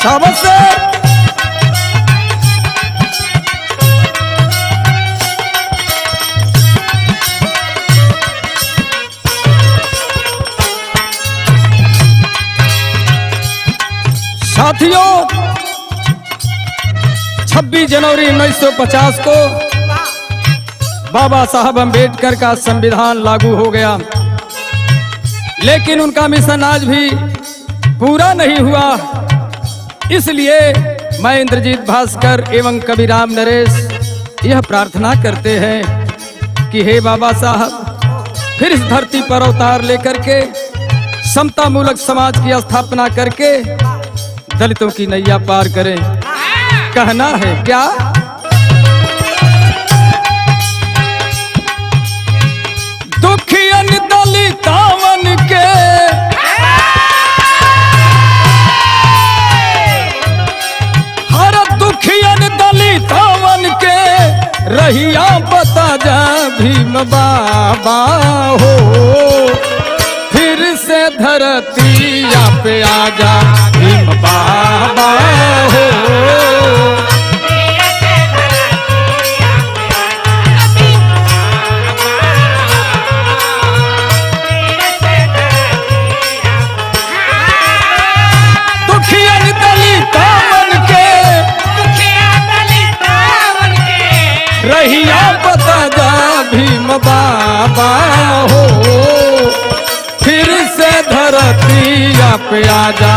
शाबाश से साथियों 26 जनवरी 1950 को बाबा साहब अम्बेडकर का संविधान लागू हो गया, लेकिन उनका मिशन आज भी पूरा नहीं हुआ। इसलिए मैं इंद्रजीत भास्कर एवं कविराम नरेश यह प्रार्थना करते हैं कि हे बाबा साहब फिर इस धरती पर अवतार लेकर के समता मूलक समाज की स्थापना करके दलितों की नैया पार करें। कहना है क्या? दुखियन दलितावन के हर दुखियन दलितावन के रहिया बता जा भीम बाबा हो, फिर से धरतिया पे आजा भीम बाबा हो। दुखियन दलितावन के रहिया बता जा भीम बाबा हो, फिर से धरतिया पे आजा।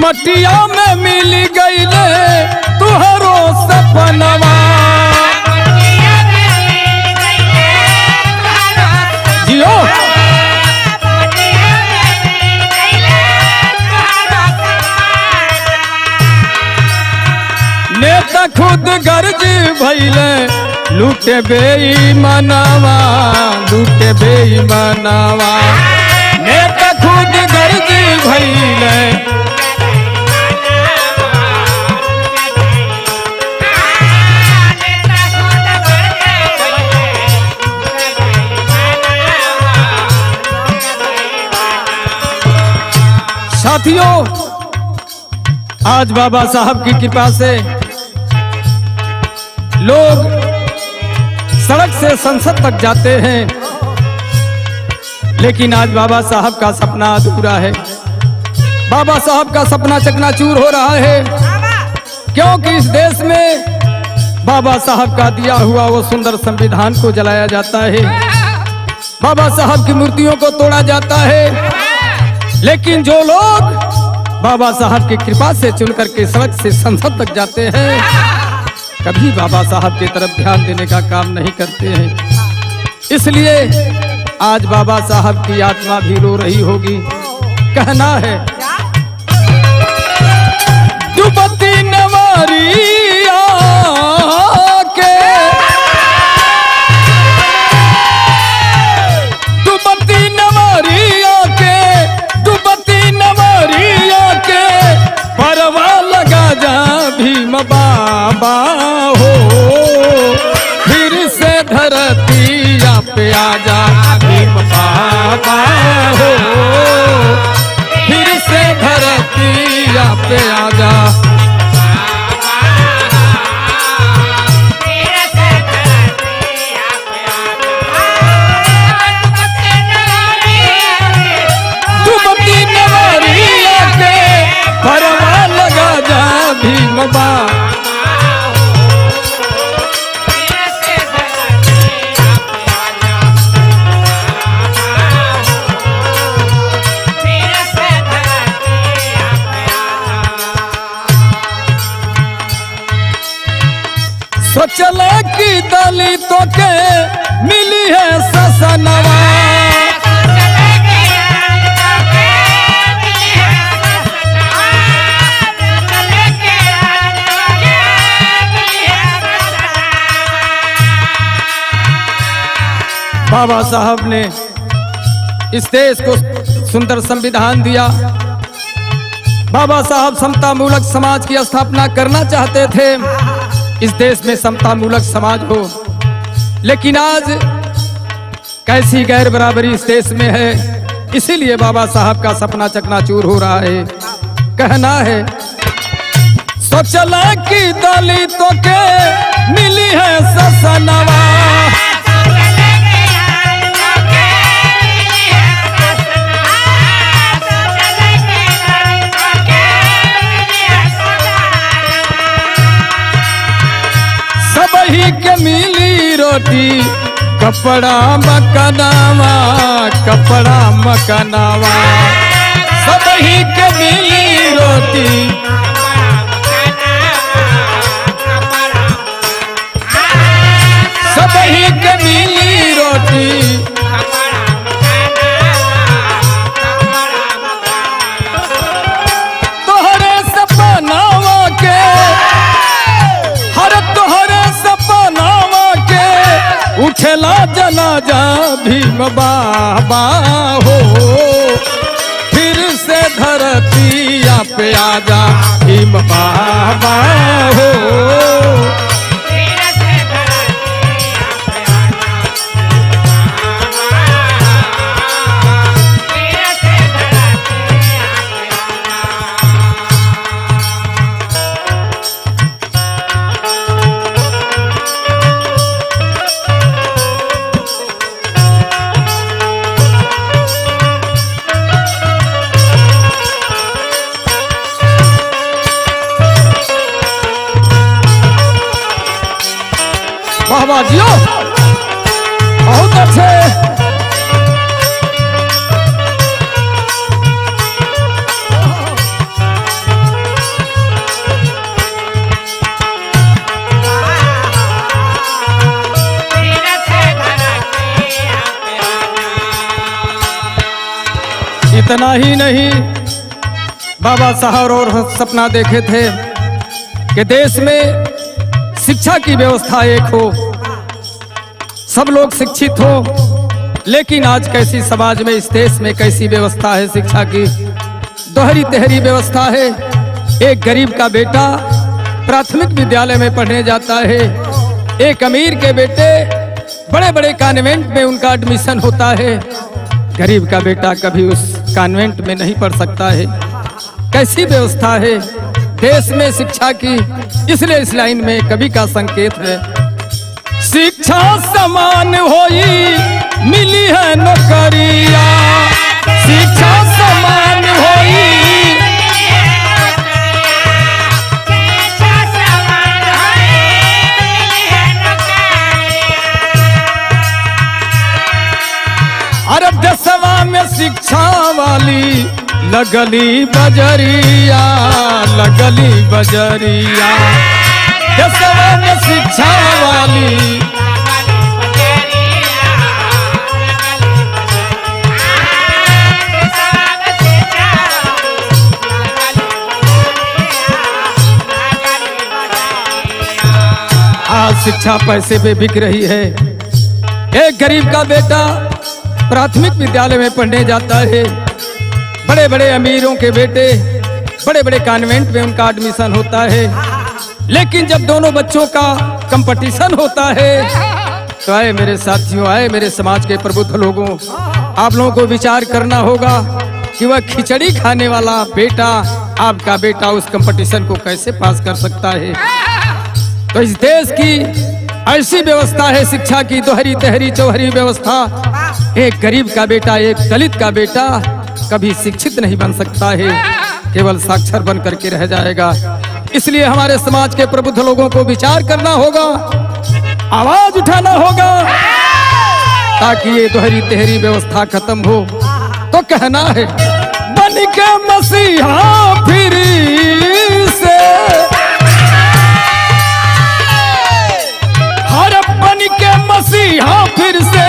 मटिया में मिल गई तुहरो सपनवा जियो नेता खुद गर्ज भइले लूटे बेईमानवा, लूटे बेईमानवा। नेता खुद गर्ज भइले साथियों, आज बाबा साहब की कृपा से लोग सड़क से संसद तक जाते हैं, लेकिन आज बाबा साहब का सपना अधूरा है। बाबा साहब का सपना चकनाचूर हो रहा है, क्योंकि इस देश में बाबा साहब का दिया हुआ वो सुंदर संविधान को जलाया जाता है, बाबा साहब की मूर्तियों को तोड़ा जाता है। लेकिन जो लोग बाबा साहब की कृपा से चुन करके सड़क से संसद तक जाते हैं, कभी बाबा साहब की तरफ ध्यान देने का काम नहीं करते हैं। इसलिए आज बाबा साहब की आत्मा भी रो रही होगी। कहना है डुबती नवारिया के, डुबती नवारिया के, डुबती नवारिया के परवा लगा जा भीम बाबा हो, फिर से धरतिया पे आजा भीम बाबा हो, फिर से धरतिया पे आजा। डुबती नवारिया ससनवा। बाबा साहब ने इस देश को सुंदर संविधान दिया। बाबा साहब समता मूलक समाज की स्थापना करना चाहते थे, इस देश में समता मूलक समाज हो। लेकिन आज कैसी गैर बराबरी इस देश में है, इसीलिए बाबा साहब का सपना चकनाचूर हो रहा है। कहना है, सोचला कि दलितों के मिली है ससनवा। सबही के मिली रोटी कपड़ा मकनावा, कपड़ा मकनावा। सबही के मिली रोटी सबही के मिली रोटी। तोहरे सपनावा के हर तोहरे सपनावा के उठेला जनाजा भीम बाबा हो। फिर से धरतिया पे आजा भीम बाबा हो। बाबा जियो, बहुत अच्छे। इतना ही नहीं, बाबा साहब और सपना देखे थे कि देश में शिक्षा की व्यवस्था एक हो, सब लोग शिक्षित हो। लेकिन आज कैसी समाज में, इस देश में कैसी व्यवस्था है शिक्षा की, दोहरी तेहरी व्यवस्था है। एक गरीब का बेटा प्राथमिक विद्यालय में पढ़ने जाता है, एक अमीर के बेटे बड़े बड़े कॉन्वेंट में उनका एडमिशन होता है। गरीब का बेटा कभी उस कॉन्वेंट में नहीं पढ़ सकता है। कैसी व्यवस्था है देश में शिक्षा की। इसलिए इस लाइन में कवि का संकेत है, शिक्षा समान होई मिली है नौकरिया। शिक्षा समान होई अरे देशवा में शिक्षा वाली लगली बजरिया, लगली बजरिया। देशवा में शिक्षा वाली आज शिक्षा पैसे पे बिक रही है। एक गरीब का बेटा प्राथमिक विद्यालय में पढ़ने जाता है, बड़े बड़े अमीरों के बेटे बड़े बड़े कॉन्वेंट में उनका एडमिशन होता है। लेकिन जब दोनों बच्चों का कंपटीशन होता है तो आए मेरे साथियों, आए मेरे समाज के प्रबुद्ध लोगों, आप लोगों को विचार करना होगा कि वह खिचड़ी खाने वाला बेटा, आपका बेटा उस कंपटीशन को कैसे पास कर सकता है। तो इस देश की ऐसी व्यवस्था है शिक्षा की, दोहरी तेहरी चौहरी व्यवस्था। एक गरीब का बेटा, एक दलित का बेटा कभी शिक्षित नहीं बन सकता है, केवल साक्षर बन करके रह जाएगा। इसलिए हमारे समाज के प्रबुद्ध लोगों को विचार करना होगा, आवाज उठाना होगा, ताकि ये दोहरी तेहरी व्यवस्था खत्म हो। तो कहना है, बन के मसीहा फिर से, हर बन के मसीहा फिर से,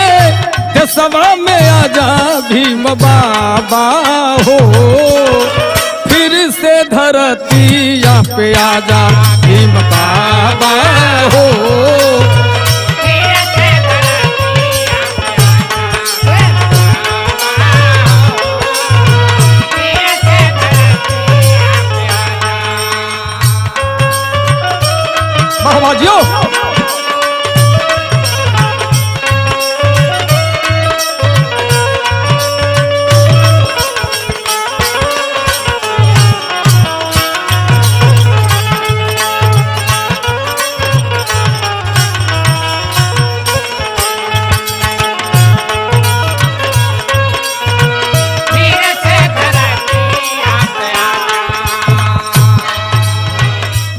देश सभा में आजा भीम बाबा हो, फिर से धरतिया पे आजा भीम बाबा हो। बाबाजियो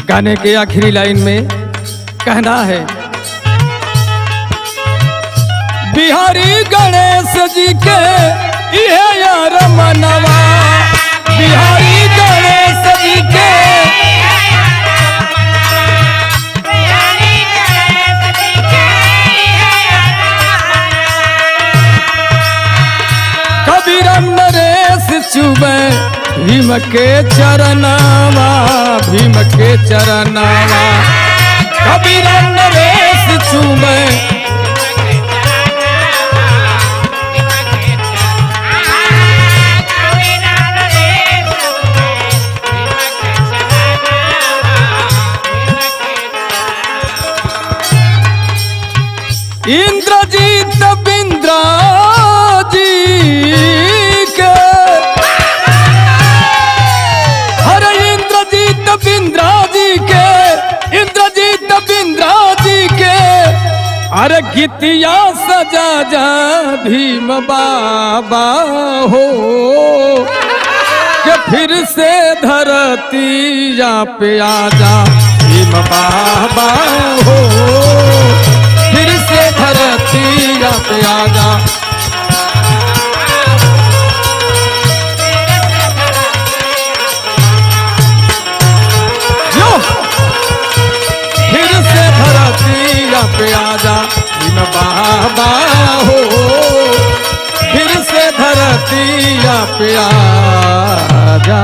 गाने के आखिरी लाइन में कहना है, बिहारी गणेश जी के ये यार मनवा, बिहारी गणेश जी के कबीरम नरेश चुबे भीम के चरनावा, भीम के चरनावा, कबीरम नरेश चुबे। इंद्रजीत बिंद्रा जी के, हरे इंद्रजीत बिंद्रा जी के, इंद्रजीत बिंद्रा जी के, अरे गीतिया सजा जा भीम बाबा हो, कि फिर से धरतिया पे आजा भीम बाबा हो, फिर से धरतिया पे आजा। जो फिर से धरतिया पे आजा भीम बाबा हो, फिर से धरतिया पे आजा।